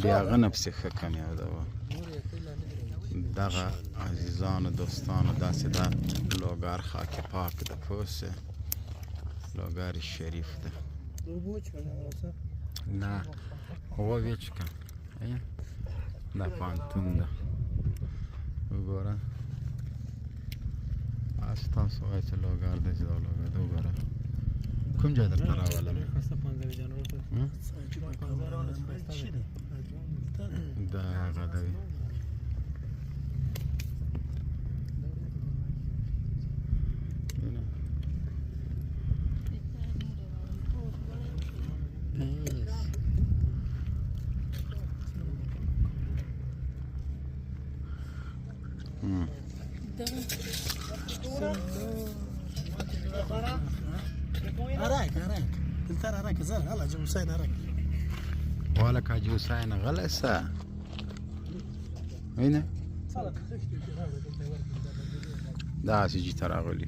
بیا هغه نه پسې ښه کامیابه وه. دغه عزیزانو دوستانو داسې دا لوګر خاک پاک ده پوه شوې لوګر شریف ده نه اوبه وچکه دا پانتون ده وګوره تاسو وایئ چې لوګر دی چې دا لوګر ده وګوره کوم ځای درته راولم دا هغه دی أراك قلت أنا أراك زين هلا جو حسين أراك ولك حاج حسين غلسة هنا دا سيجي تراغلي